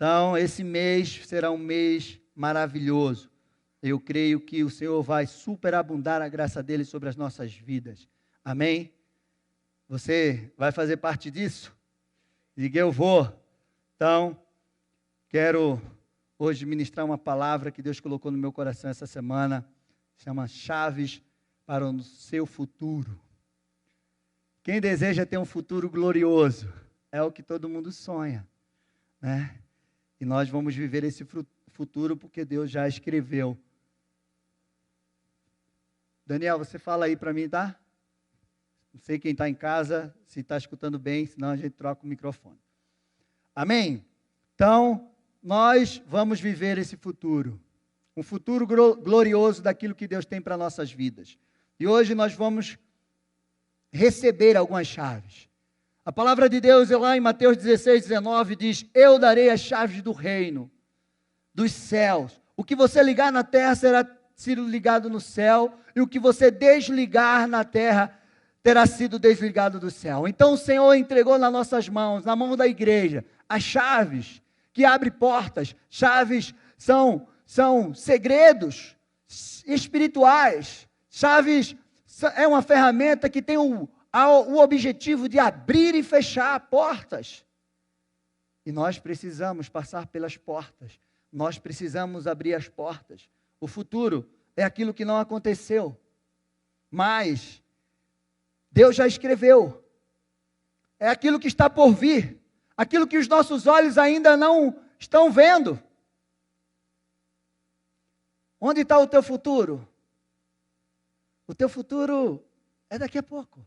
Então, esse mês será um mês maravilhoso. Eu creio que o Senhor vai superabundar a graça dele sobre as nossas vidas. Amém? Você vai fazer parte disso? Diga, eu vou. Então, quero hoje ministrar uma palavra que Deus colocou no meu coração essa semana. Chama Chaves para o seu futuro. Quem deseja ter um futuro glorioso? É o que todo mundo sonha, né? E nós vamos viver esse futuro porque Deus já escreveu. Daniel, você fala aí para mim, tá? Não sei quem está em casa, se está escutando bem, senão a gente troca o microfone. Amém? Então, nós vamos viver esse futuro. Um futuro glorioso daquilo que Deus tem para nossas vidas. E hoje nós vamos receber algumas chaves. A palavra de Deus, lá em Mateus 16, 19, diz: eu darei as chaves do reino, dos céus. O que você ligar na terra será sido ligado no céu, e o que você desligar na terra terá sido desligado do céu. Então o Senhor entregou nas nossas mãos, na mão da igreja, as chaves que abrem portas. Chaves são segredos espirituais. Chaves é uma ferramenta que tem o objetivo de abrir e fechar portas. E nós precisamos passar pelas portas. Nós precisamos abrir as portas. O futuro é aquilo que não aconteceu, mas Deus já escreveu. É aquilo que está por vir, aquilo que os nossos olhos ainda não estão vendo. Onde está o teu futuro? O teu futuro é daqui a pouco.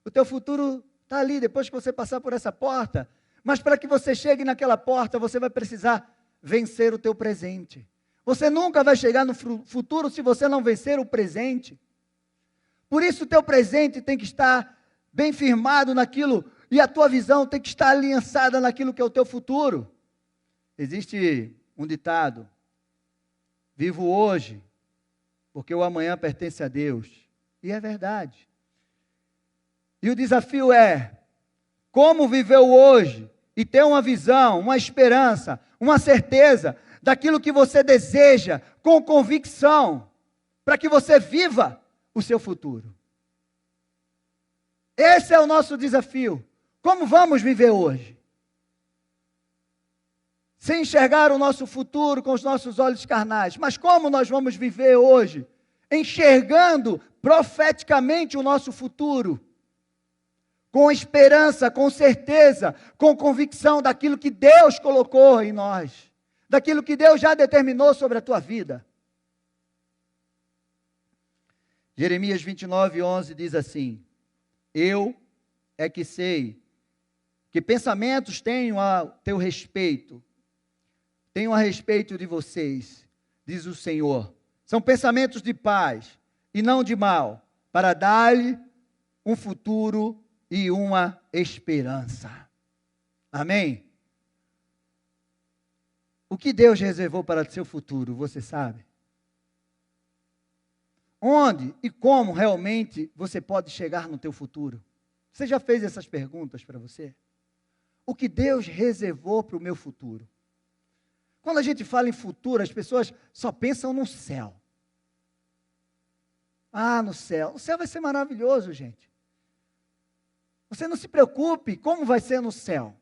O teu futuro está ali, depois que você passar por essa porta. Mas para que você chegue naquela porta, você vai precisar vencer o teu presente. Você nunca vai chegar no futuro se você não vencer o presente. Por isso o teu presente tem que estar bem firmado naquilo, e a tua visão tem que estar aliançada naquilo que é o teu futuro. Existe um ditado: vivo hoje, porque o amanhã pertence a Deus. E é verdade. E o desafio é, como viver o hoje e ter uma visão, uma esperança, uma certeza daquilo que você deseja, com convicção, para que você viva o seu futuro. Esse é o nosso desafio. Como vamos viver hoje? Sem enxergar o nosso futuro com os nossos olhos carnais. Mas como nós vamos viver hoje? Enxergando profeticamente o nosso futuro. Com esperança, com certeza, com convicção daquilo que Deus colocou em nós. Daquilo que Deus já determinou sobre a tua vida. Jeremias 29, 11 diz assim: eu é que sei que pensamentos tenho a teu respeito, tenho a respeito de vocês, diz o Senhor. São pensamentos de paz e não de mal, para dar-lhe um futuro e uma esperança. Amém? O que Deus reservou para o seu futuro, você sabe? Onde e como realmente você pode chegar no teu futuro? Você já fez essas perguntas para você? O que Deus reservou para o meu futuro? Quando a gente fala em futuro, as pessoas só pensam no céu. Ah, no céu. O céu vai ser maravilhoso, gente. Você não se preocupe como vai ser no céu.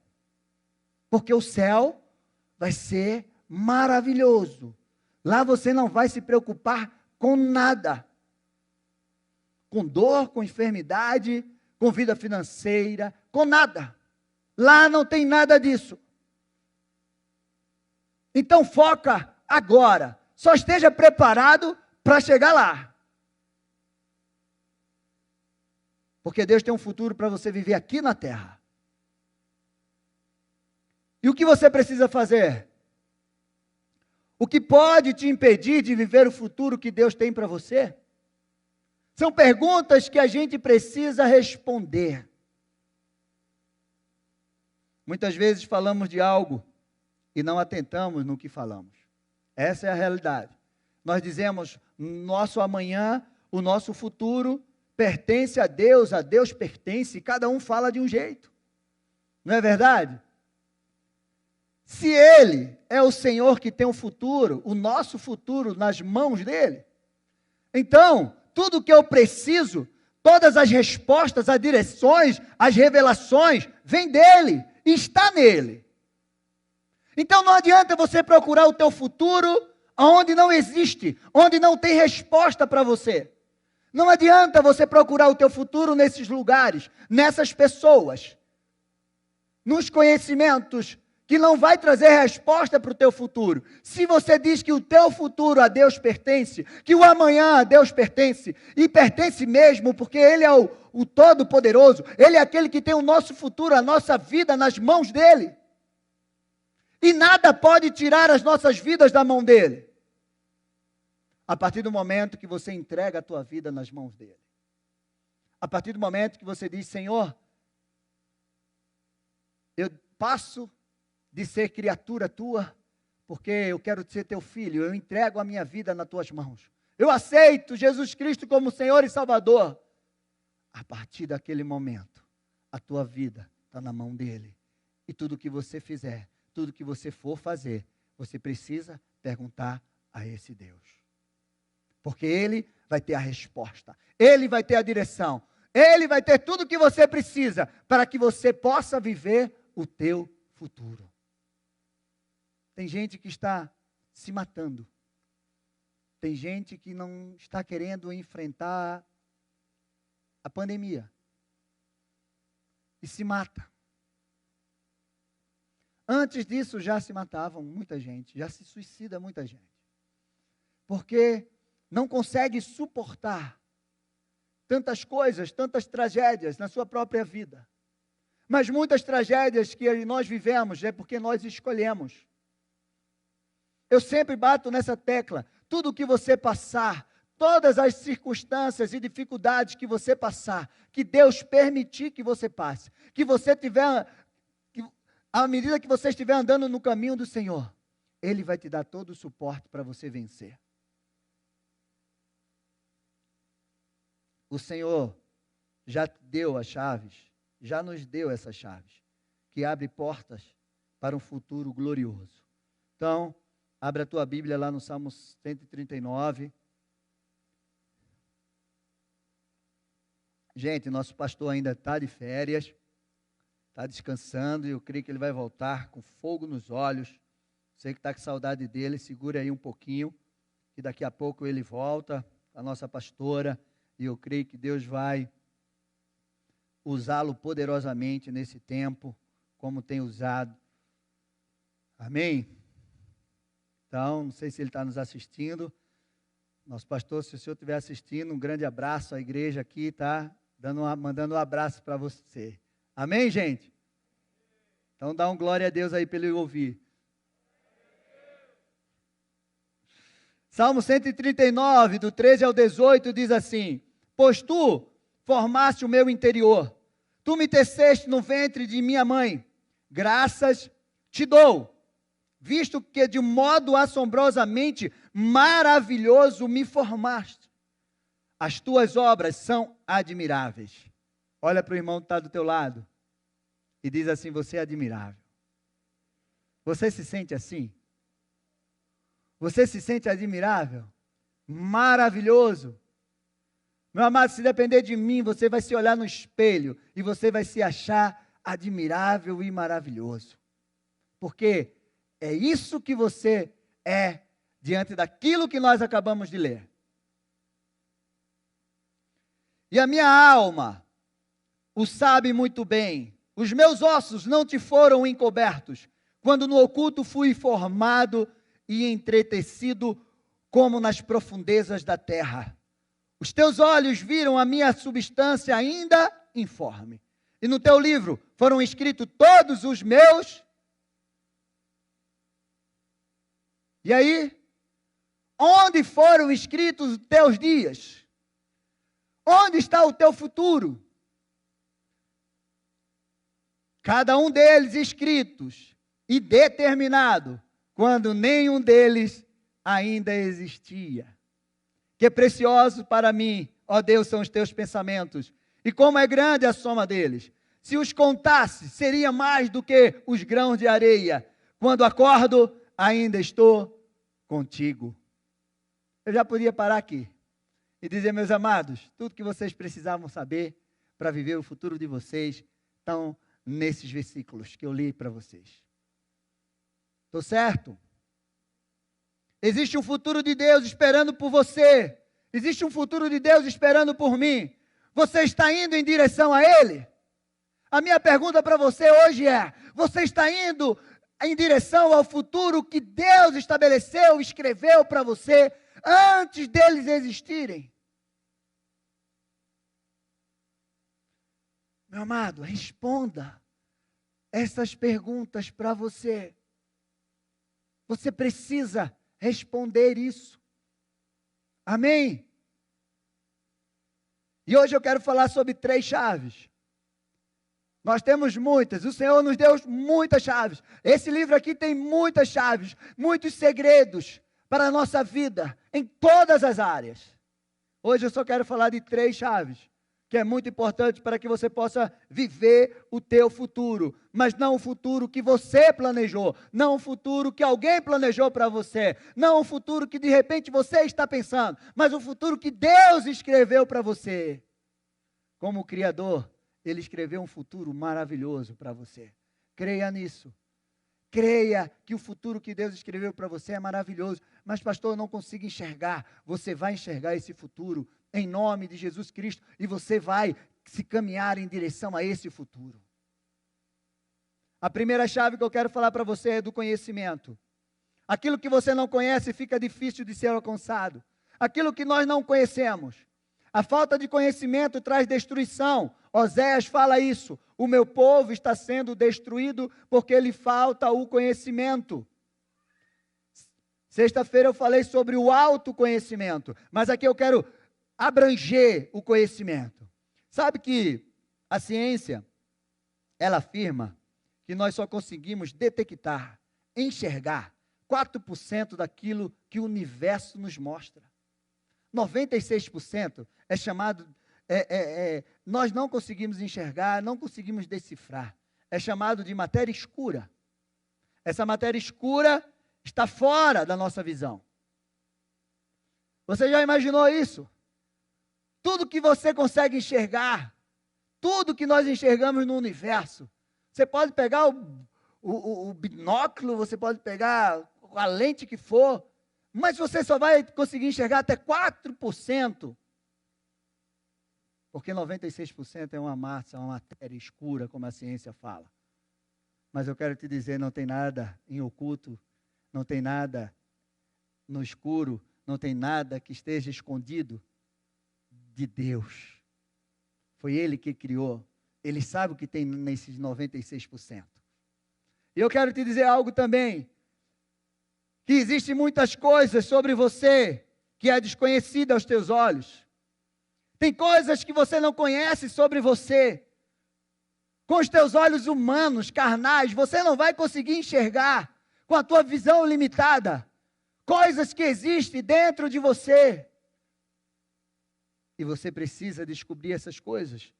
Porque o céu vai ser maravilhoso. Lá você não vai se preocupar com nada. Com dor, com enfermidade, com vida financeira, com nada. Lá não tem nada disso. Então foca agora. Só esteja preparado para chegar lá. Porque Deus tem um futuro para você viver aqui na terra. E o que você precisa fazer? O que pode te impedir de viver o futuro que Deus tem para você? São perguntas que a gente precisa responder. Muitas vezes falamos de algo e não atentamos no que falamos. Essa é a realidade. Nós dizemos, nosso amanhã, o nosso futuro pertence a Deus pertence, e cada um fala de um jeito. Não é verdade? Se Ele é o Senhor que tem o futuro, o nosso futuro nas mãos dEle, então, tudo que eu preciso, todas as respostas, as direções, as revelações, vem dEle, está nele. Então não adianta você procurar o teu futuro onde não existe, onde não tem resposta para você. Não adianta você procurar o teu futuro nesses lugares, nessas pessoas, nos conhecimentos, que não vai trazer resposta para o teu futuro. Se você diz que o teu futuro a Deus pertence, que o amanhã a Deus pertence, e pertence mesmo, porque Ele é o Todo-Poderoso, Ele é aquele que tem o nosso futuro, a nossa vida nas mãos dEle. E nada pode tirar as nossas vidas da mão dEle. A partir do momento que você entrega a tua vida nas mãos dEle. A partir do momento que você diz, Senhor, eu passo de ser criatura tua, porque eu quero ser teu filho, eu entrego a minha vida nas tuas mãos. Eu aceito Jesus Cristo como Senhor e Salvador. A partir daquele momento, a tua vida está na mão dEle. E tudo que você fizer, tudo que você for fazer, você precisa perguntar a esse Deus. Porque Ele vai ter a resposta, Ele vai ter a direção, Ele vai ter tudo que você precisa para que você possa viver o teu futuro. Tem gente que está se matando. Tem gente que não está querendo enfrentar a pandemia. E se mata. Antes disso já se matavam muita gente, já se suicida muita gente. Porque não consegue suportar tantas coisas, tantas tragédias na sua própria vida. Mas muitas tragédias que nós vivemos é porque nós escolhemos. Eu sempre bato nessa tecla. Tudo que você passar, todas as circunstâncias e dificuldades que você passar, que Deus permitir que você passe, que você tiver, à medida que você estiver andando no caminho do Senhor, Ele vai te dar todo o suporte para você vencer. O Senhor já te deu as chaves, já nos deu essas chaves, que abre portas para um futuro glorioso. Então, abre a tua Bíblia lá no Salmo 139. Gente, nosso pastor ainda está de férias, está descansando, e eu creio que ele vai voltar com fogo nos olhos. Você que está com saudade dele, segure aí um pouquinho, que daqui a pouco ele volta, a nossa pastora, e eu creio que Deus vai usá-lo poderosamente nesse tempo, como tem usado. Amém? Então, não sei se ele está nos assistindo. Nosso pastor, se o senhor estiver assistindo, um grande abraço à igreja aqui, tá? Mandando um abraço para você. Amém, gente? Então, dá um glória a Deus aí para ele ouvir. Salmo 139, do 13 ao 18, diz assim: Pois tu formaste o meu interior, tu me teceste no ventre de minha mãe, graças te dou, visto que de modo assombrosamente maravilhoso me formaste. As tuas obras são admiráveis. Olha para o irmão que está do teu lado e diz assim: você é admirável. Você se sente assim? Você se sente admirável? Maravilhoso? Meu amado, se depender de mim, você vai se olhar no espelho e você vai se achar admirável e maravilhoso. Porque é isso que você é diante daquilo que nós acabamos de ler. E a minha alma o sabe muito bem. Os meus ossos não te foram encobertos, quando no oculto fui formado e entretecido como nas profundezas da terra. Os teus olhos viram a minha substância ainda informe. E no teu livro foram escritos todos os meus. E aí, onde foram escritos os teus dias? Onde está o teu futuro? Cada um deles escritos e determinado, quando nenhum deles ainda existia. Que precioso para mim, ó Deus, são os teus pensamentos, e como é grande a soma deles. Se os contasse, seria mais do que os grãos de areia. Quando acordo, ainda estou contigo. Eu já podia parar aqui e dizer, meus amados, tudo que vocês precisavam saber para viver o futuro de vocês estão nesses versículos que eu li para vocês. Estou certo? Existe um futuro de Deus esperando por você. Existe um futuro de Deus esperando por mim. Você está indo em direção a Ele? A minha pergunta para você hoje é, você está indo em direção ao futuro que Deus estabeleceu, escreveu para você, antes deles existirem? Meu amado, responda essas perguntas para você. Você precisa responder isso. Amém? E hoje eu quero falar sobre 3 chaves. Nós temos muitas, o Senhor nos deu muitas chaves. Esse livro aqui tem muitas chaves, muitos segredos para a nossa vida, em todas as áreas. Hoje eu só quero falar de 3 chaves, que é muito importante para que você possa viver o teu futuro, mas não o futuro que você planejou, não o futuro que alguém planejou para você, não o futuro que de repente você está pensando, mas o futuro que Deus escreveu para você. Como Criador, Ele escreveu um futuro maravilhoso para você. Creia nisso. Creia que o futuro que Deus escreveu para você é maravilhoso. Mas pastor, eu não consigo enxergar. Você vai enxergar esse futuro em nome de Jesus Cristo e você vai se caminhar em direção a esse futuro. A primeira chave que eu quero falar para você é do conhecimento. Aquilo que você não conhece fica difícil de ser alcançado. Aquilo que nós não conhecemos. A falta de conhecimento traz destruição. Oséias fala isso. O meu povo está sendo destruído porque lhe falta o conhecimento. Sexta-feira eu falei sobre o autoconhecimento, mas aqui eu quero abranger o conhecimento. Sabe que a ciência, ela afirma que nós só conseguimos detectar, enxergar 4% daquilo que o universo nos mostra. 96% é chamado, nós não conseguimos enxergar, não conseguimos decifrar. É chamado de matéria escura. Essa matéria escura está fora da nossa visão. Você já imaginou isso? Tudo que você consegue enxergar, tudo que nós enxergamos no universo, você pode pegar o binóculo, você pode pegar a lente que for, mas você só vai conseguir enxergar até 4%, porque 96% é uma massa, uma matéria escura, como a ciência fala. Mas eu quero te dizer, não tem nada em oculto, não tem nada no escuro, não tem nada que esteja escondido de Deus. Foi Ele que criou. Ele sabe o que tem nesses 96%. E eu quero te dizer algo também, que existem muitas coisas sobre você que é desconhecida aos teus olhos. Tem coisas que você não conhece sobre você. Com os teus olhos humanos, carnais, você não vai conseguir enxergar com a tua visão limitada coisas que existem dentro de você. E você precisa descobrir essas coisas.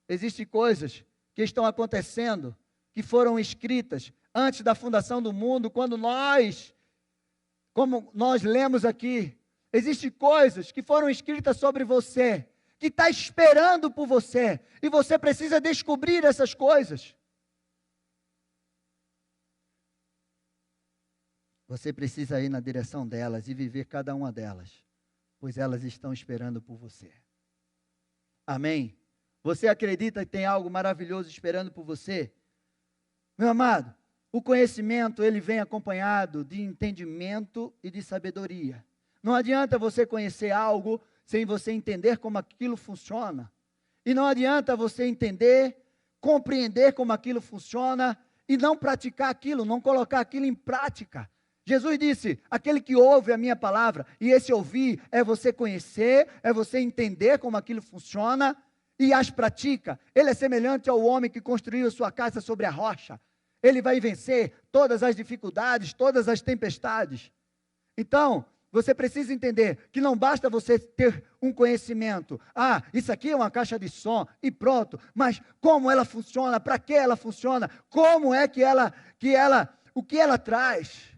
Existem coisas que estão acontecendo, que foram escritas antes da fundação do mundo, quando como nós lemos aqui, existem coisas que foram escritas sobre você, que está esperando por você, e você precisa descobrir essas coisas. Você precisa ir na direção delas e viver cada uma delas, pois elas estão esperando por você. Amém? Você acredita que tem algo maravilhoso esperando por você? Meu amado, o conhecimento, ele vem acompanhado de entendimento e de sabedoria. Não adianta você conhecer algo sem você entender como aquilo funciona. E não adianta você entender, compreender como aquilo funciona e não praticar aquilo, não colocar aquilo em prática. Jesus disse, aquele que ouve a minha palavra, e esse ouvir é você conhecer, é você entender como aquilo funciona e as pratica. Ele é semelhante ao homem que construiu sua casa sobre a rocha. Ele vai vencer todas as dificuldades, todas as tempestades. Então, você precisa entender que não basta você ter um conhecimento. Ah, isso aqui é uma caixa de som e pronto. Mas como ela funciona? Para que ela funciona? Como é que ela o que ela traz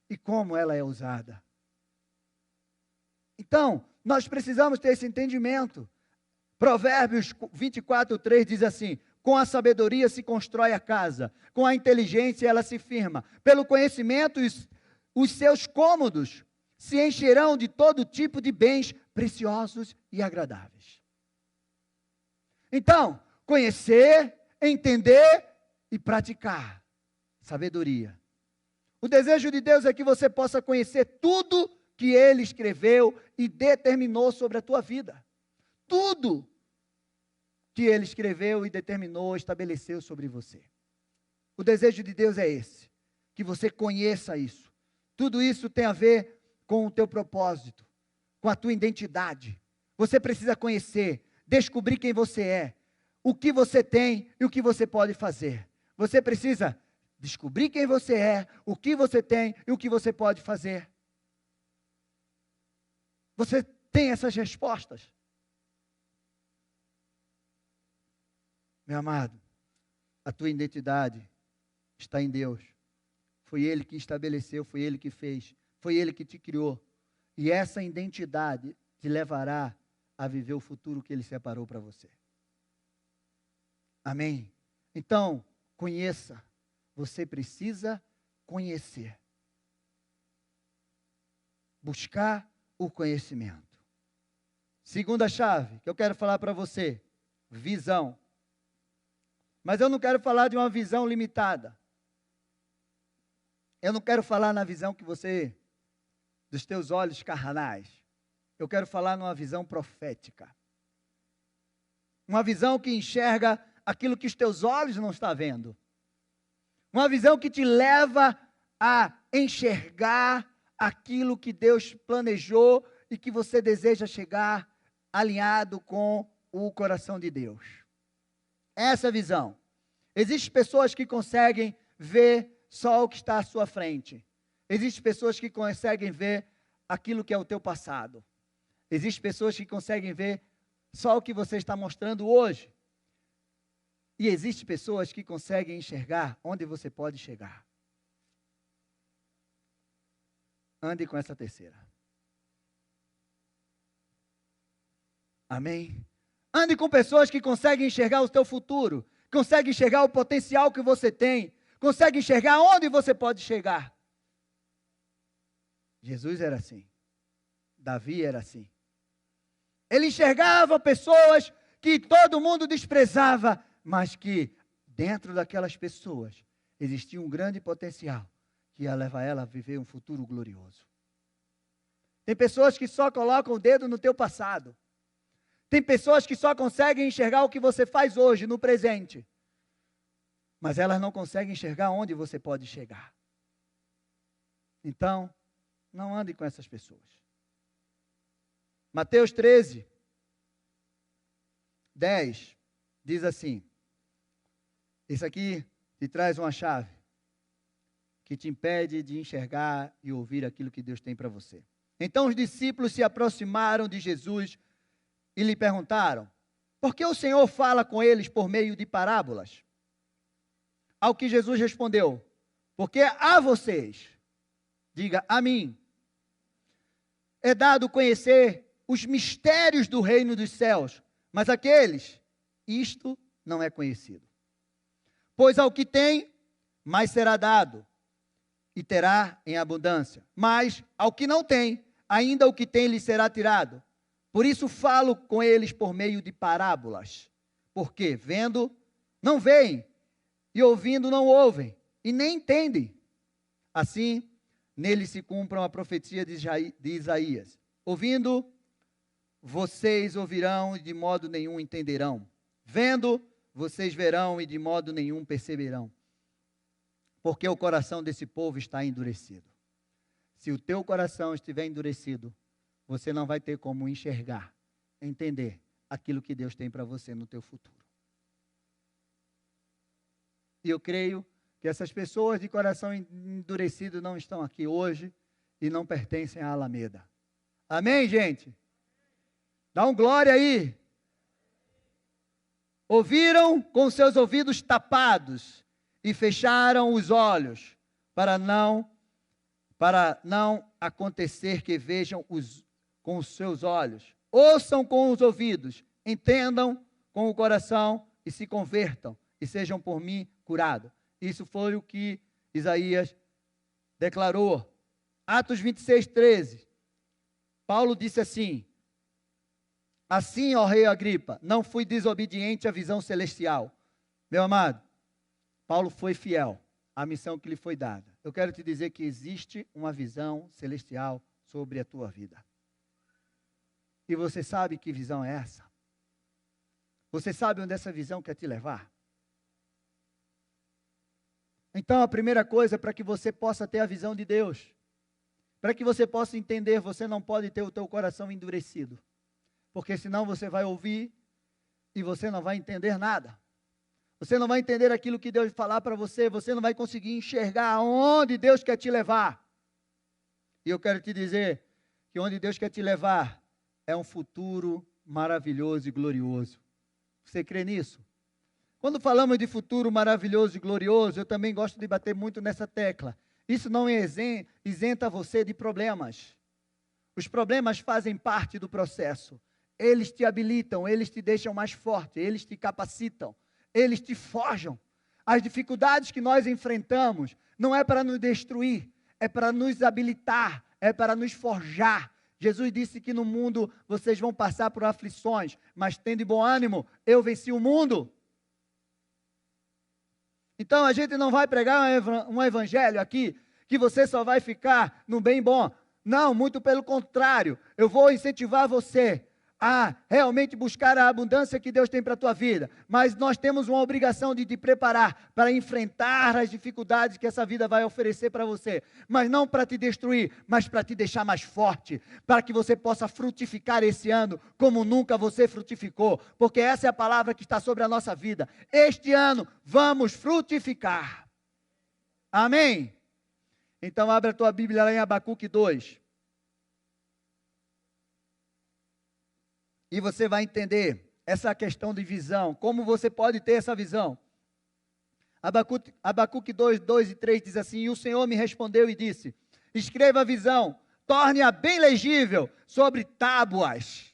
e como ela é usada. Então, nós precisamos ter esse entendimento. Provérbios 24:3 diz assim: com a sabedoria se constrói a casa, com a inteligência ela se firma. Pelo conhecimento, os seus cômodos se encherão de todo tipo de bens preciosos e agradáveis. Então, conhecer, entender e praticar. Sabedoria. O desejo de Deus é que você possa conhecer tudo que Ele escreveu e determinou sobre a tua vida. Tudo que Ele escreveu e determinou, estabeleceu sobre você. O desejo de Deus é esse, que você conheça isso. Tudo isso tem a ver com o teu propósito, com a tua identidade. Você precisa conhecer, descobrir quem você é, o que você tem e o que você pode fazer. Você precisa descobrir quem você é, o que você tem e o que você pode fazer. Você tem essas respostas? Meu amado, a tua identidade está em Deus. Foi Ele que estabeleceu, foi Ele que fez, foi Ele que te criou. E essa identidade te levará a viver o futuro que Ele separou para você. Amém? Então, conheça. Você precisa conhecer. Buscar o conhecimento. Segunda chave que eu quero falar para você: visão. Mas eu não quero falar de uma visão limitada. Eu não quero falar na visão que você, dos teus olhos carnais. Eu quero falar numa visão profética. Uma visão que enxerga aquilo que os teus olhos não estão vendo. Uma visão que te leva a enxergar aquilo que Deus planejou e que você deseja chegar alinhado com o coração de Deus. Essa visão. Existem pessoas que conseguem ver só o que está à sua frente. Existem pessoas que conseguem ver aquilo que é o teu passado. Existem pessoas que conseguem ver só o que você está mostrando hoje. E existem pessoas que conseguem enxergar onde você pode chegar. Ande com essa terceira. Amém? Ande com pessoas que conseguem enxergar o teu futuro, conseguem enxergar o potencial que você tem, conseguem enxergar onde você pode chegar. Jesus era assim. Davi era assim. Ele enxergava pessoas que todo mundo desprezava, mas que dentro daquelas pessoas existia um grande potencial que ia levar ela a viver um futuro glorioso. Tem pessoas que só colocam o dedo no teu passado. Tem pessoas que só conseguem enxergar o que você faz hoje, no presente. Mas elas não conseguem enxergar onde você pode chegar. Então, não ande com essas pessoas. Mateus 13, 10, diz assim. Isso aqui te traz uma chave que te impede de enxergar e ouvir aquilo que Deus tem para você. Então os discípulos se aproximaram de Jesus e lhe perguntaram: por que o Senhor fala com eles por meio de parábolas? Ao que Jesus respondeu: porque a vocês, diga a mim, é dado conhecer os mistérios do reino dos céus, mas aqueles, isto não é conhecido. Pois ao que tem, mais será dado, e terá em abundância. Mas ao que não tem, ainda o que tem lhe será tirado. Por isso falo com eles por meio de parábolas. Porque vendo, não veem, e ouvindo, não ouvem, e nem entendem. Assim, nele se cumpram a profecia de Isaías. Ouvindo, vocês ouvirão e de modo nenhum entenderão. Vendo, vocês verão e de modo nenhum perceberão. Porque o coração desse povo está endurecido. Se o teu coração estiver endurecido, você não vai ter como enxergar, entender aquilo que Deus tem para você no teu futuro. E eu creio que essas pessoas de coração endurecido não estão aqui hoje e não pertencem à Alameda. Amém, gente? Dá um glória aí. Ouviram com seus ouvidos tapados e fecharam os olhos, para não acontecer que vejam com os seus olhos, ouçam com os ouvidos, entendam com o coração e se convertam e sejam por mim curados. Isso foi o que Isaías declarou. Atos 26, 13. Paulo disse assim: assim, ó rei Agripa, não fui desobediente à visão celestial. Meu amado, Paulo foi fiel à missão que lhe foi dada. Eu quero te dizer que existe uma visão celestial sobre a tua vida. E você sabe que visão é essa? Você sabe onde essa visão quer te levar? Então, a primeira coisa, para que você possa ter a visão de Deus, para que você possa entender, você não pode ter o teu coração endurecido. Porque senão você vai ouvir e você não vai entender nada. Você não vai entender aquilo que Deus falar para você, você não vai conseguir enxergar aonde Deus quer te levar. E eu quero te dizer que onde Deus quer te levar é um futuro maravilhoso e glorioso. Você crê nisso? Quando falamos de futuro maravilhoso e glorioso, eu também gosto de bater muito nessa tecla. Isso não isenta você de problemas. Os problemas fazem parte do processo. Eles te habilitam, eles te deixam mais forte, eles te capacitam, eles te forjam. As dificuldades que nós enfrentamos não é para nos destruir, é para nos habilitar, é para nos forjar. Jesus disse que no mundo vocês vão passar por aflições, mas tende bom ânimo, eu venci o mundo. Então a gente não vai pregar um evangelho aqui, que você só vai ficar no bem bom. Não, muito pelo contrário, eu vou incentivar você a realmente buscar a abundância que Deus tem para a tua vida. Mas nós temos uma obrigação de te preparar para enfrentar as dificuldades que essa vida vai oferecer para você. Mas não para te destruir, mas para te deixar mais forte. Para que você possa frutificar esse ano como nunca você frutificou. Porque essa é a palavra que está sobre a nossa vida. Este ano vamos frutificar. Amém? Então abre a tua Bíblia lá em Abacuque 2. E você vai entender essa questão de visão, como você pode ter essa visão. Abacuque 2, 2 e 3 diz assim: e o Senhor me respondeu e disse: escreva a visão, torne-a bem legível sobre tábuas,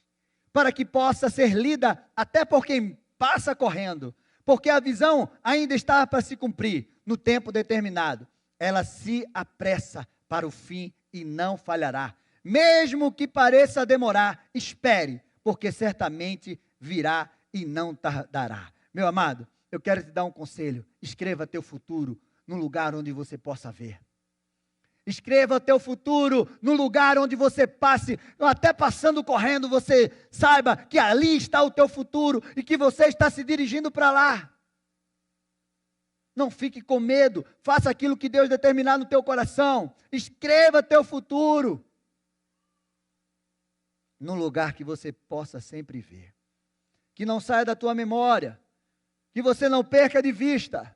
para que possa ser lida até por quem passa correndo, porque a visão ainda está para se cumprir no tempo determinado. Ela se apressa para o fim e não falhará. Mesmo que pareça demorar, espere, porque certamente virá e não tardará. Meu amado, eu quero te dar um conselho. Escreva teu futuro num lugar onde você possa ver. Escreva teu futuro no lugar onde você passe, até passando correndo, você saiba que ali está o teu futuro e que você está se dirigindo para lá. Não fique com medo, faça aquilo que Deus determinar no teu coração. Escreva teu futuro num lugar que você possa sempre ver. Que não saia da tua memória, que você não perca de vista.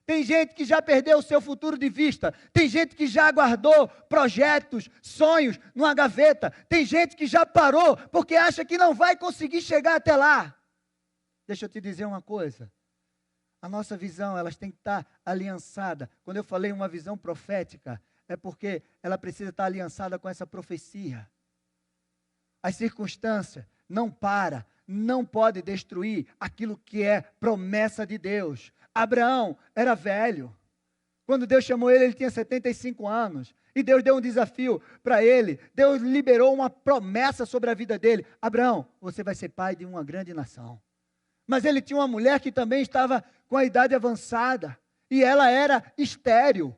Tem gente que já perdeu o seu futuro de vista. Tem gente que já guardou projetos, sonhos numa gaveta. Tem gente que já parou porque acha que não vai conseguir chegar até lá. Deixa eu te dizer uma coisa. A nossa visão, elas tem que estar aliançada. Quando eu falei uma visão profética, é porque ela precisa estar aliançada com essa profecia. As circunstâncias não pode destruir aquilo que é promessa de Deus. Abraão era velho. Quando Deus chamou ele, ele tinha 75 anos. E Deus deu um desafio para ele. Deus liberou uma promessa sobre a vida dele. Abraão, você vai ser pai de uma grande nação. Mas ele tinha uma mulher que também estava com a idade avançada. E ela era estéril.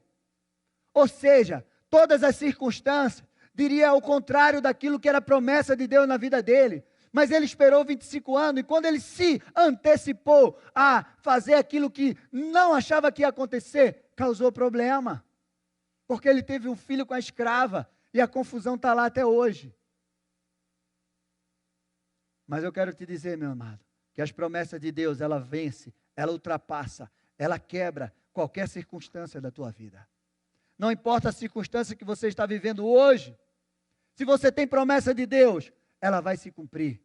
Ou seja, todas as circunstâncias diria ao contrário daquilo que era promessa de Deus na vida dele. Mas ele esperou 25 anos e quando ele se antecipou a fazer aquilo que não achava que ia acontecer, causou problema. Porque ele teve um filho com a escrava e a confusão está lá até hoje. Mas eu quero te dizer, meu amado, que as promessas de Deus, ela vence, ela ultrapassa, ela quebra qualquer circunstância da tua vida. Não importa a circunstância que você está vivendo hoje, se você tem promessa de Deus, ela vai se cumprir.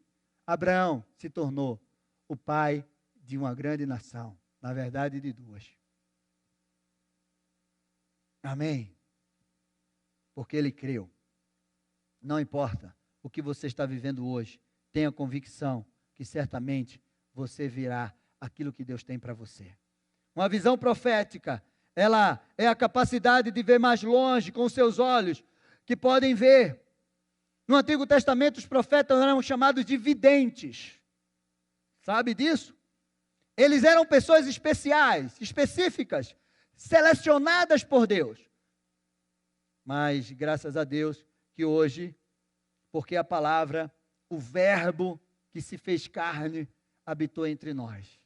Abraão se tornou o pai de uma grande nação, na verdade de duas. Amém? Porque ele creu. Não importa o que você está vivendo hoje, tenha convicção que certamente você virá aquilo que Deus tem para você. Uma visão profética, ela é a capacidade de ver mais longe com os seus olhos, que podem ver. No Antigo Testamento, os profetas eram chamados de videntes. Sabe disso? Eles eram pessoas especiais, específicas, selecionadas por Deus. Mas, graças a Deus, que hoje, porque a palavra, o verbo que se fez carne, habitou entre nós.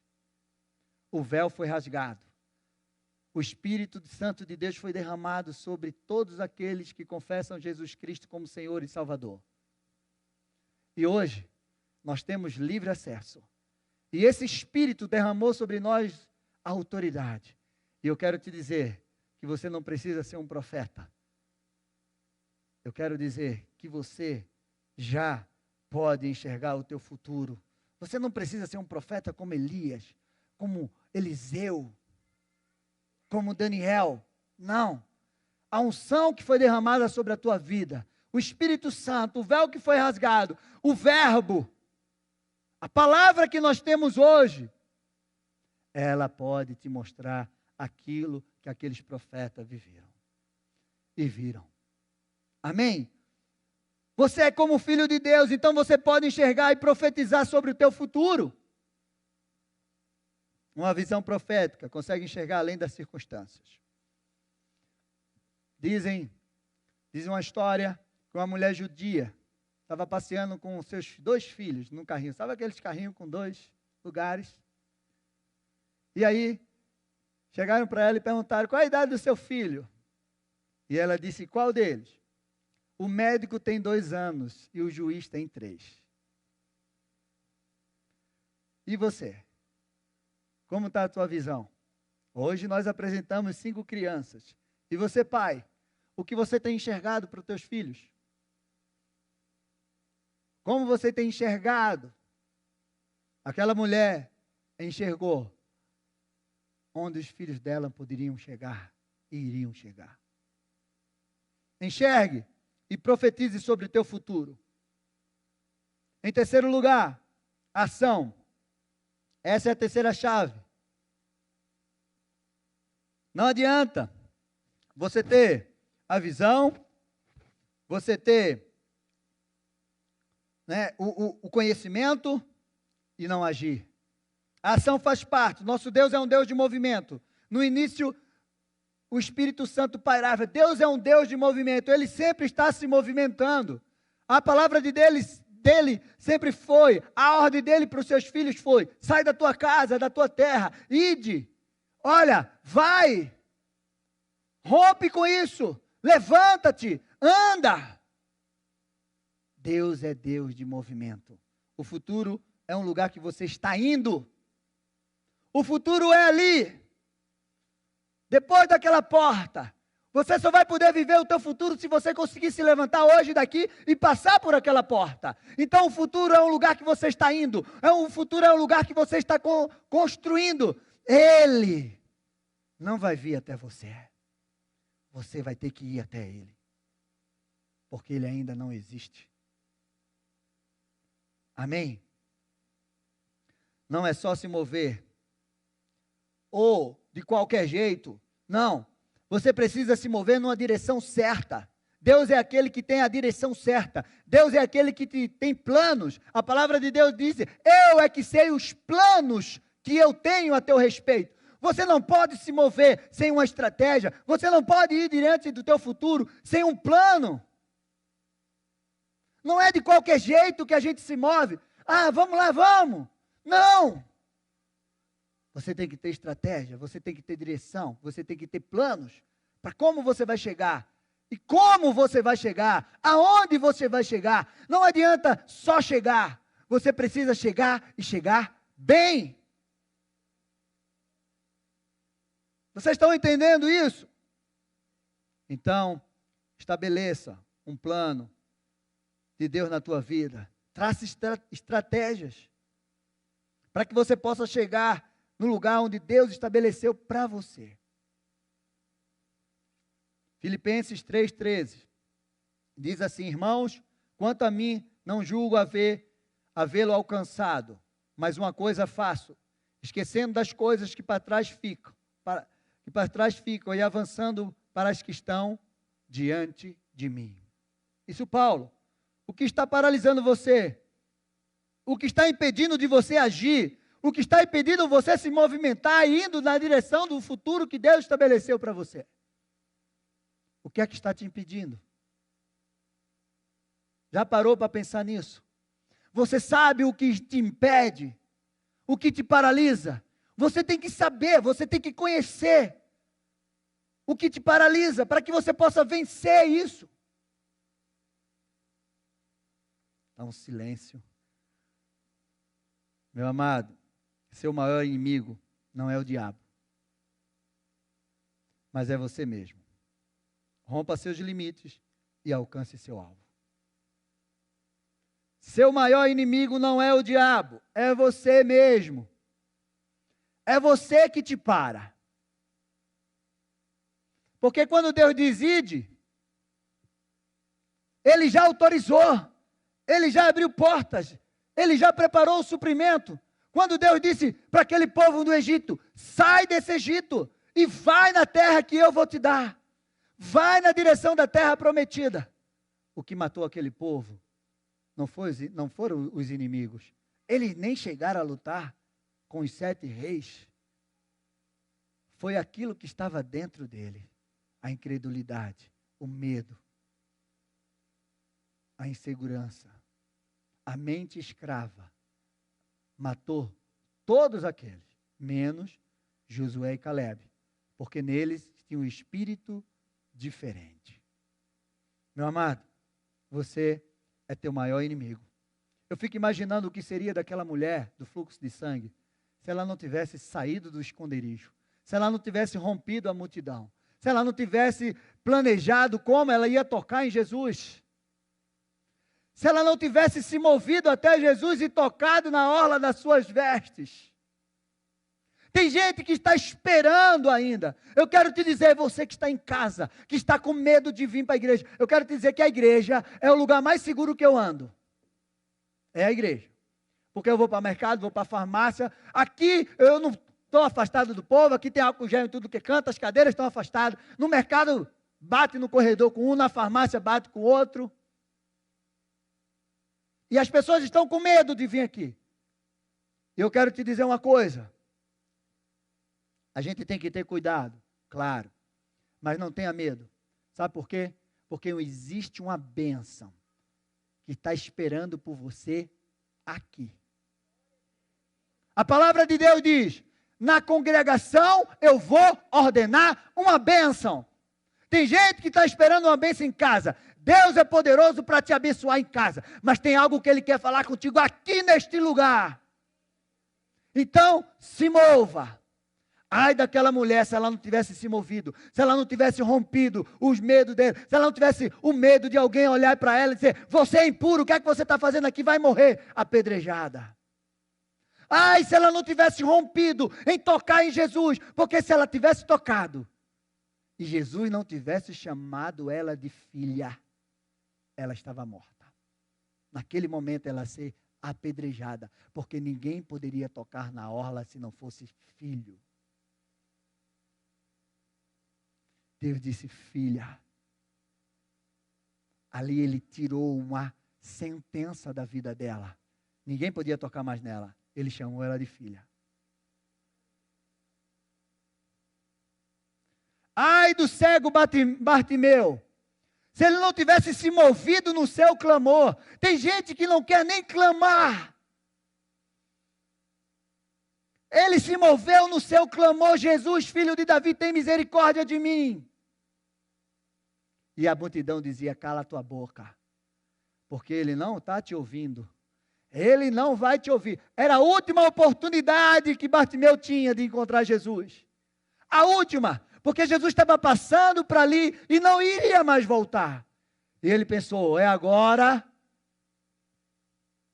O véu foi rasgado. O Espírito Santo de Deus foi derramado sobre todos aqueles que confessam Jesus Cristo como Senhor e Salvador. E hoje, nós temos livre acesso. E esse Espírito derramou sobre nós a autoridade. E eu quero te dizer que você não precisa ser um profeta. Eu quero dizer que você já pode enxergar o teu futuro. Você não precisa ser um profeta como Elias, como Eliseu, como Daniel. Não. A unção que foi derramada sobre a tua vida, o Espírito Santo, o véu que foi rasgado, o verbo, a palavra que nós temos hoje, ela pode te mostrar aquilo que aqueles profetas viveram e viram. Amém? Você é como filho de Deus, então você pode enxergar e profetizar sobre o teu futuro. Uma visão profética consegue enxergar além das circunstâncias. Dizem uma história que uma mulher judia estava passeando com seus 2 filhos num carrinho. Sabe aqueles carrinhos com 2 lugares? E aí, chegaram para ela e perguntaram, qual a idade do seu filho? E ela disse, qual deles? O médico tem 2 anos e o juiz tem 3. E você? Como está a tua visão? Hoje nós apresentamos 5 crianças. E você, pai, o que você tem enxergado para os teus filhos? Como você tem enxergado? Aquela mulher enxergou onde os filhos dela poderiam chegar e iriam chegar. Enxergue e profetize sobre o teu futuro. Em terceiro lugar, ação. Essa é a terceira chave. Não adianta você ter a visão, você ter o conhecimento e não agir. A ação faz parte. Nosso Deus é um Deus de movimento. No início, o Espírito Santo pairava. Deus é um Deus de movimento. Ele sempre está se movimentando. A palavra dele sempre foi, a ordem dele para os seus filhos foi, sai da tua casa, da tua terra, ide, olha, vai, rompe com isso, levanta-te, anda. Deus é Deus de movimento. O futuro é um lugar que você está indo. O futuro é ali, depois daquela porta. Você só vai poder viver o teu futuro se você conseguir se levantar hoje daqui e passar por aquela porta. Então o futuro é um lugar que você está indo. O futuro é um lugar que você está construindo. Ele não vai vir até você. Você vai ter que ir até ele. Porque ele ainda não existe. Amém? Não é só se mover. Ou de qualquer jeito. Não. Você precisa se mover numa direção certa. Deus é aquele que tem a direção certa. Deus é aquele que tem planos. A palavra de Deus diz, eu é que sei os planos que eu tenho a teu respeito. Você não pode se mover sem uma estratégia. Você não pode ir diante do teu futuro sem um plano. Não é de qualquer jeito que a gente se move. Ah, vamos lá, vamos. Não. Você tem que ter estratégia, você tem que ter direção, você tem que ter planos para como você vai chegar. E como você vai chegar, aonde você vai chegar. Não adianta só chegar, você precisa chegar e chegar bem. Vocês estão entendendo isso? Então, estabeleça um plano de Deus na tua vida. Trace estratégias para que você possa chegar no lugar onde Deus estabeleceu para você. Filipenses 3,13. Diz assim: irmãos, quanto a mim, não julgo havê-lo alcançado, mas uma coisa faço, esquecendo das coisas que para trás ficam, e avançando para as que estão diante de mim. Isso, Paulo. O que está paralisando você? O que está impedindo de você agir? O que está impedindo você se movimentar e indo na direção do futuro que Deus estabeleceu para você? O que é que está te impedindo? Já parou para pensar nisso? Você sabe o que te impede? O que te paralisa? Você tem que saber, você tem que conhecer o que te paralisa, para que você possa vencer isso. Está um silêncio. Meu amado, seu maior inimigo não é o diabo, mas é você mesmo. Rompa seus limites e alcance seu alvo. Seu maior inimigo não é o diabo, é você mesmo. É você que te para. Porque quando Deus diz ide, Ele já autorizou, Ele já abriu portas, Ele já preparou o suprimento. Quando Deus disse para aquele povo do Egito, sai desse Egito e vai na terra que eu vou te dar. Vai na direção da terra prometida. O que matou aquele povo não foram os inimigos. Eles nem chegaram a lutar com os 7 reis. Foi aquilo que estava dentro dele. A incredulidade, o medo, a insegurança, a mente escrava. Matou todos aqueles, menos Josué e Calebe, porque neles tinha um espírito diferente. Meu amado, você é teu maior inimigo. Eu fico imaginando o que seria daquela mulher do fluxo de sangue, se ela não tivesse saído do esconderijo, se ela não tivesse rompido a multidão, se ela não tivesse planejado como ela ia tocar em Jesus, se ela não tivesse se movido até Jesus e tocado na orla das suas vestes. Tem gente que está esperando ainda. Eu quero te dizer, você que está em casa, que está com medo de vir para a igreja, eu quero te dizer que a igreja é o lugar mais seguro que eu ando. É a igreja. Porque eu vou para o mercado, vou para a farmácia, aqui eu não estou afastado do povo, aqui tem álcool gel em tudo que canta, as cadeiras estão afastadas, no mercado bate no corredor com um, na farmácia bate com o outro. E as pessoas estão com medo de vir aqui. Eu quero te dizer uma coisa. A gente tem que ter cuidado, claro, mas não tenha medo. Sabe por quê? Porque existe uma bênção que está esperando por você aqui. A palavra de Deus diz: na congregação eu vou ordenar uma bênção. Tem gente que está esperando uma bênção em casa. Deus é poderoso para te abençoar em casa, mas tem algo que Ele quer falar contigo aqui neste lugar. Então, se mova. Ai daquela mulher se ela não tivesse se movido, se ela não tivesse rompido os medos dele, se ela não tivesse o medo de alguém olhar para ela e dizer: você é impuro, o que é que você está fazendo aqui? Vai morrer apedrejada. Ai, se ela não tivesse rompido em tocar em Jesus, porque se ela tivesse tocado e Jesus não tivesse chamado ela de filha, ela estava morta. Naquele momento ela ia ser apedrejada, porque ninguém poderia tocar na orla se não fosse filho. Deus disse: filha. Ali Ele tirou uma sentença da vida dela. Ninguém podia tocar mais nela. Ele chamou ela de filha. Ai do cego Bartimeu, se ele não tivesse se movido no seu clamor. Tem gente que não quer nem clamar. Ele se moveu no seu clamor: Jesus, filho de Davi, tem misericórdia de mim. E a multidão dizia: cala a tua boca, porque ele não está te ouvindo. Ele não vai te ouvir. Era a última oportunidade que Bartimeu tinha de encontrar Jesus. A última, porque Jesus estava passando para ali e não iria mais voltar. E ele pensou: é agora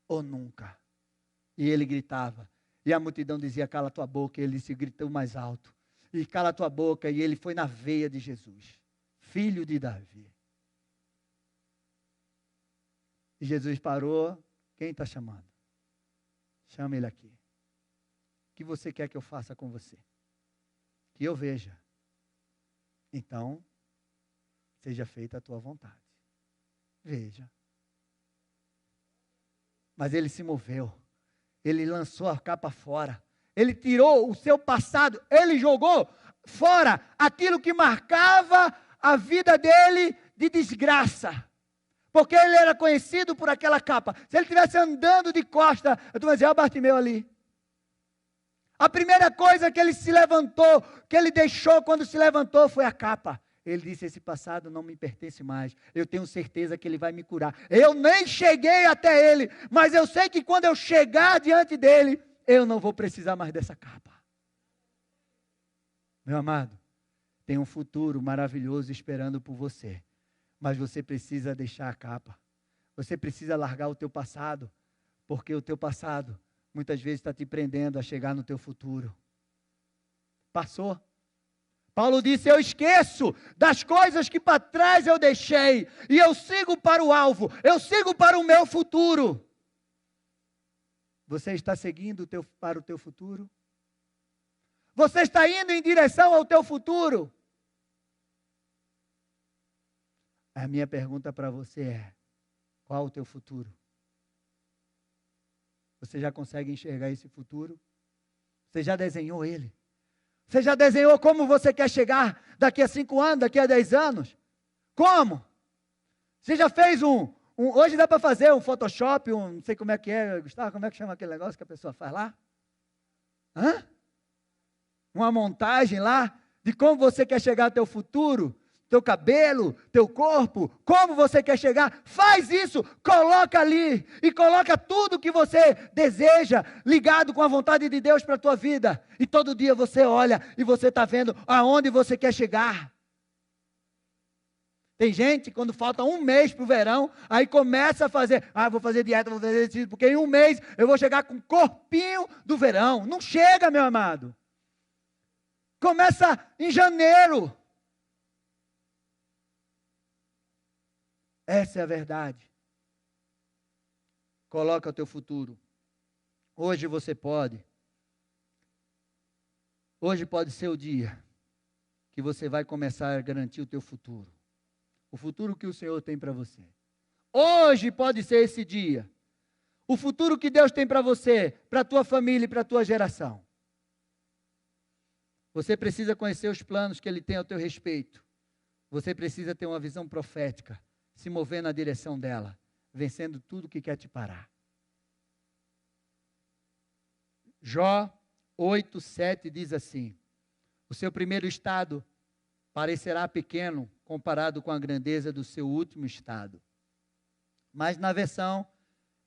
ou nunca. E ele gritava. E a multidão dizia: cala a tua boca. E ele se gritou mais alto. E cala a tua boca. E ele foi na veia de Jesus. filho de Davi. E Jesus parou. Quem está chamando? Chama ele aqui. O que você quer que eu faça com você? Que eu veja. Então, seja feita a tua vontade. Veja. Mas ele se moveu. Ele lançou a capa fora. Ele tirou o seu passado. Ele jogou fora aquilo que marcava a vida dele de desgraça. Porque ele era conhecido por aquela capa. Se ele estivesse andando de costa, eu vou dizer, olha o Bartimeu ali. A primeira coisa que ele se levantou, que ele deixou quando se levantou, foi a capa. Ele disse, esse passado não me pertence mais. Eu tenho certeza que ele vai me curar. Eu nem cheguei até ele, mas eu sei que quando eu chegar diante dele, eu não vou precisar mais dessa capa. Meu amado, tem um futuro maravilhoso esperando por você. Mas você precisa deixar a capa. Você precisa largar o teu passado. Porque o teu passado, muitas vezes, está te prendendo a chegar no teu futuro. Passou. Paulo disse, eu esqueço das coisas que para trás eu deixei. E eu sigo para o alvo. Eu sigo para o meu futuro. Você está seguindo para o teu futuro? Você está indo em direção ao teu futuro? A minha pergunta para você é, qual o teu futuro? Você já consegue enxergar esse futuro? Você já desenhou ele? Você já desenhou como você quer chegar daqui a 5 anos, daqui a 10 anos? Como? Você já fez hoje dá para fazer um Photoshop, não sei como é que é, Gustavo, como é que chama aquele negócio que a pessoa faz lá? Uma montagem lá de como você quer chegar ao teu futuro? Teu cabelo, teu corpo, como você quer chegar, faz isso, coloca ali, e coloca tudo que você deseja, ligado com a vontade de Deus para a tua vida, e todo dia você olha, e você está vendo aonde você quer chegar. Tem gente, quando falta 1 mês para o verão, aí começa a fazer, vou fazer dieta, vou fazer exercício, porque em 1 mês eu vou chegar com o corpinho do verão. Não chega, meu amado. Começa em janeiro. Essa é a verdade. Coloca o teu futuro. Hoje você pode. Hoje pode ser o dia que você vai começar a garantir o teu futuro. O futuro que o Senhor tem para você. Hoje pode ser esse dia. O futuro que Deus tem para você, para a tua família e para a tua geração. Você precisa conhecer os planos que Ele tem ao teu respeito. Você precisa ter uma visão profética. Se mover na direção dela, vencendo tudo que quer te parar. Jó 8:7 diz assim, o seu primeiro estado parecerá pequeno comparado com a grandeza do seu último estado. Mas na versão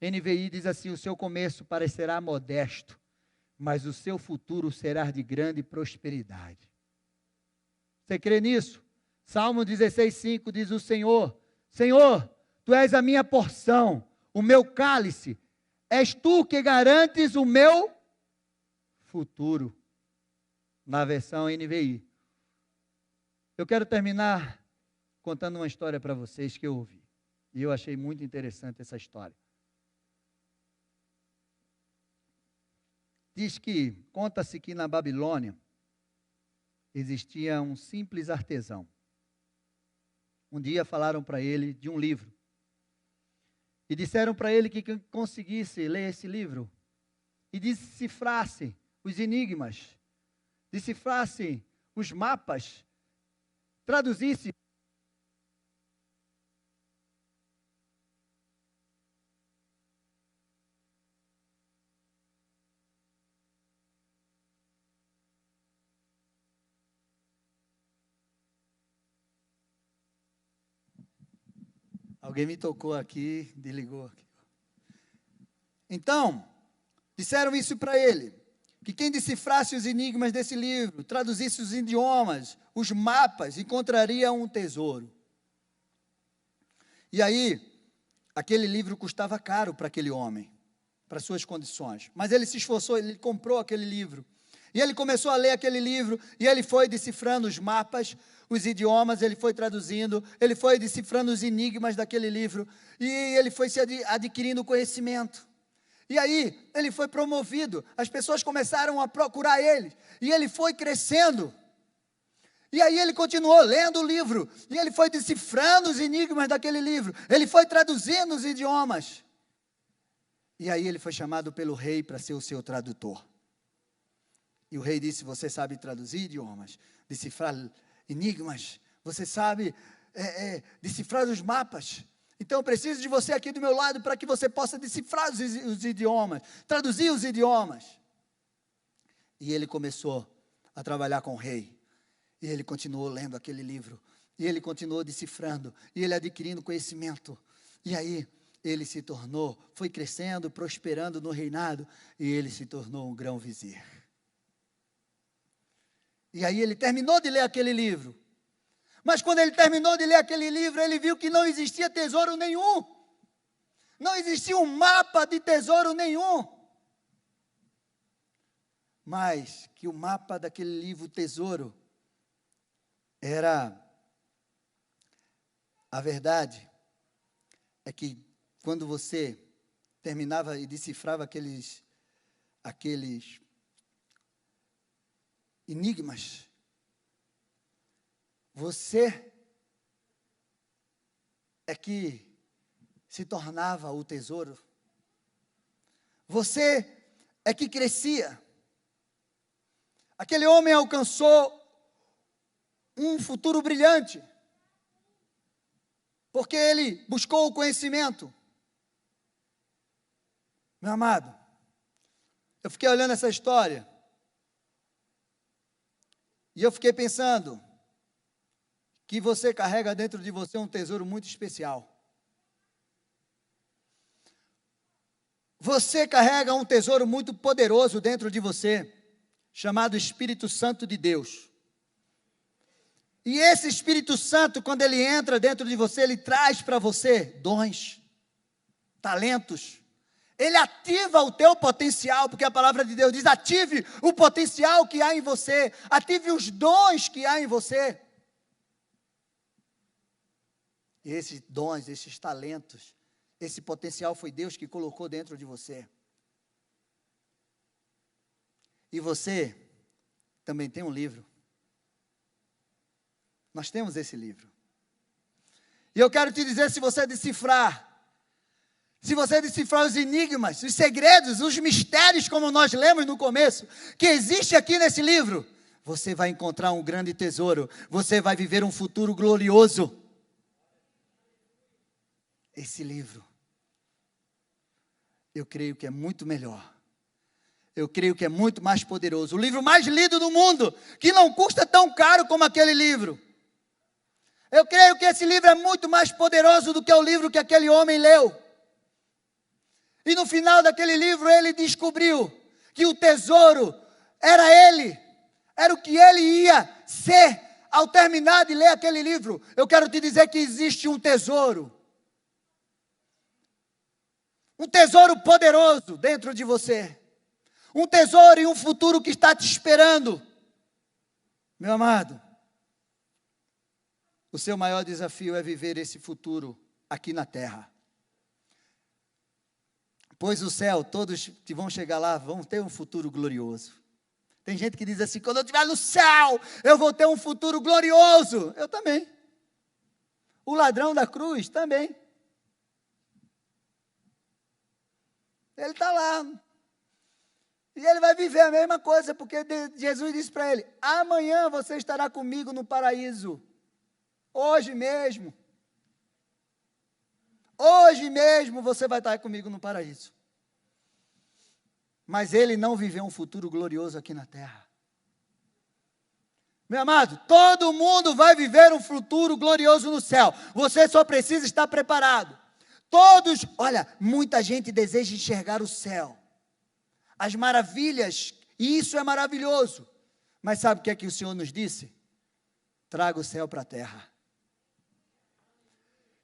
NVI diz assim, o seu começo parecerá modesto, mas o seu futuro será de grande prosperidade. Você crê nisso? Salmo 16:5 diz o Senhor, tu és a minha porção, o meu cálice, és tu que garantes o meu futuro. Na versão NVI. Eu quero terminar contando uma história para vocês que eu ouvi. E eu achei muito interessante essa história. Conta-se que na Babilônia existia um simples artesão. Um dia falaram para ele de um livro. E disseram para ele que quem conseguisse ler esse livro e decifrasse os enigmas, decifrasse os mapas, traduzisse Alguém me tocou aqui, desligou aqui. Então, disseram isso para ele, que quem decifrasse os enigmas desse livro, traduzisse os idiomas, os mapas, encontraria um tesouro. E aí, aquele livro custava caro para aquele homem, para suas condições. Mas ele se esforçou, ele comprou aquele livro. E ele começou a ler aquele livro, e ele foi decifrando os mapas, os idiomas, ele foi traduzindo, ele foi decifrando os enigmas daquele livro, e ele foi se adquirindo conhecimento. E aí, ele foi promovido, as pessoas começaram a procurar ele, e ele foi crescendo. E aí ele continuou lendo o livro, e ele foi decifrando os enigmas daquele livro, ele foi traduzindo os idiomas. E aí ele foi chamado pelo rei para ser o seu tradutor. E o rei disse: você sabe traduzir idiomas, decifrar enigmas, você sabe decifrar os mapas. Então eu preciso de você aqui do meu lado para que você possa decifrar os idiomas, traduzir os idiomas. E ele começou a trabalhar com o rei. E ele continuou lendo aquele livro. E ele continuou decifrando. E ele adquirindo conhecimento. E aí ele se tornou, foi crescendo, prosperando no reinado. E ele se tornou um grão-vizir. E aí ele terminou de ler aquele livro. Mas quando ele terminou de ler aquele livro, ele viu que não existia tesouro nenhum. Não existia um mapa de tesouro nenhum. Mas que o mapa daquele livro, tesouro, era... A verdade é que quando você terminava e decifrava aqueles enigmas, você é que se tornava o tesouro. Você é que crescia. Aquele homem alcançou um futuro brilhante, porque ele buscou o conhecimento. Meu amado, eu fiquei olhando essa história, e eu fiquei pensando que você carrega dentro de você um tesouro muito especial. Você carrega um tesouro muito poderoso dentro de você, chamado Espírito Santo de Deus. E esse Espírito Santo, quando ele entra dentro de você, ele traz para você dons, talentos. Ele ativa o teu potencial, porque a palavra de Deus diz: ative o potencial que há em você, ative os dons que há em você. E esses dons, esses talentos, esse potencial foi Deus que colocou dentro de você. E você também tem um livro. Nós temos esse livro. E eu quero te dizer, se você decifrar os enigmas, os segredos, os mistérios, como nós lemos no começo, que existe aqui nesse livro, você vai encontrar um grande tesouro, você vai viver um futuro glorioso. Esse livro, eu creio que é muito melhor. Eu creio que é muito mais poderoso. O livro mais lido do mundo, que não custa tão caro como aquele livro. Eu creio que esse livro é muito mais poderoso do que o livro que aquele homem leu. E no final daquele livro ele descobriu que o tesouro era ele. Era o que ele ia ser ao terminar de ler aquele livro. Eu quero te dizer que existe um tesouro. Um tesouro poderoso dentro de você. Um tesouro e um futuro que está te esperando. Meu amado, o seu maior desafio é viver esse futuro aqui na terra. Pois o céu, todos que vão chegar lá vão ter um futuro glorioso. Tem gente que diz assim: quando eu estiver no céu, eu vou ter um futuro glorioso. Eu também. O ladrão da cruz também. Ele está lá. E ele vai viver a mesma coisa, porque Jesus disse para ele: amanhã você estará comigo no paraíso. Hoje mesmo. Hoje mesmo você vai estar comigo no paraíso. Mas ele não viveu um futuro glorioso aqui na terra. Meu amado, todo mundo vai viver um futuro glorioso no céu. Você só precisa estar preparado. Todos, olha, muita gente deseja enxergar o céu. As maravilhas, e isso é maravilhoso. Mas sabe o que é que o Senhor nos disse? Traga o céu para a terra.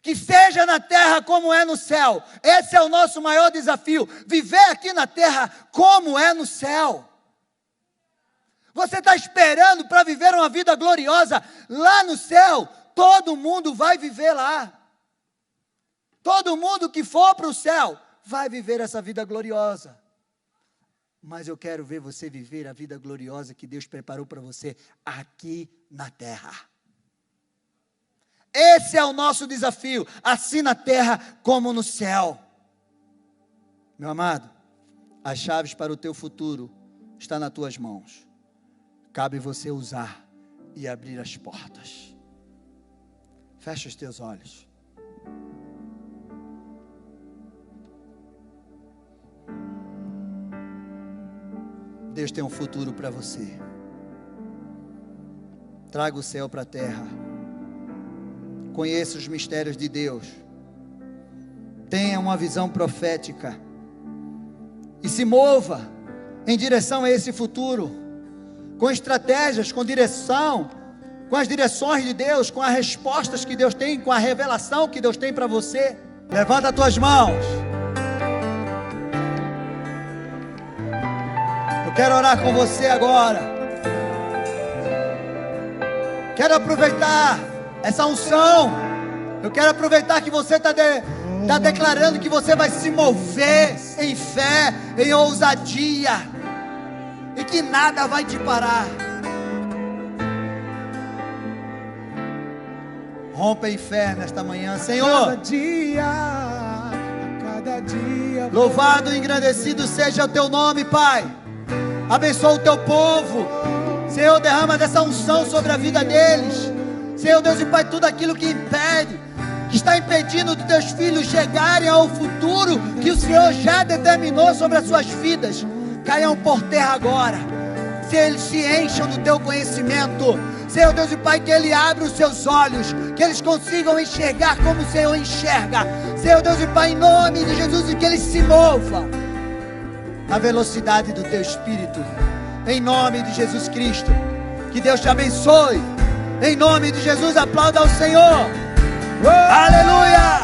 Que seja na terra como é no céu. Esse é o nosso maior desafio. Viver aqui na terra como é no céu. Você está esperando para viver uma vida gloriosa lá no céu? Todo mundo vai viver lá. Todo mundo que for para o céu vai viver essa vida gloriosa. Mas eu quero ver você viver a vida gloriosa que Deus preparou para você aqui na terra. Esse é o nosso desafio, assim na terra como no céu. Meu amado, as chaves para o teu futuro estão nas tuas mãos. Cabe você usar e abrir as portas. Fecha os teus olhos. Deus tem um futuro para você. Traga o céu para a terra. Conheça os mistérios de Deus. Tenha uma visão profética. E se mova em direção a esse futuro. Com estratégias, com direção, com as direções de Deus, com as respostas que Deus tem, com a revelação que Deus tem para você. Levanta as tuas mãos. Eu quero orar com você agora. Quero aproveitar essa unção. Eu quero aproveitar que você está declarando que você vai se mover em fé, em ousadia. E que nada vai te parar. Rompa em fé nesta manhã, Senhor. Cada dia. Louvado e engrandecido seja o teu nome, Pai. Abençoa o teu povo. Senhor, derrama dessa unção sobre a vida deles. Senhor Deus e Pai, tudo aquilo que impede, que está impedindo dos teus filhos chegarem ao futuro que o Senhor já determinou sobre as suas vidas, caiam por terra agora. Se eles se encham do teu conhecimento, Senhor Deus e Pai, que Ele abra os seus olhos, que eles consigam enxergar como o Senhor enxerga, Senhor Deus e Pai, em nome de Jesus, e que eles se movam na velocidade do teu Espírito, em nome de Jesus Cristo. Que Deus te abençoe, em nome de Jesus. Aplauda ao Senhor. Aleluia.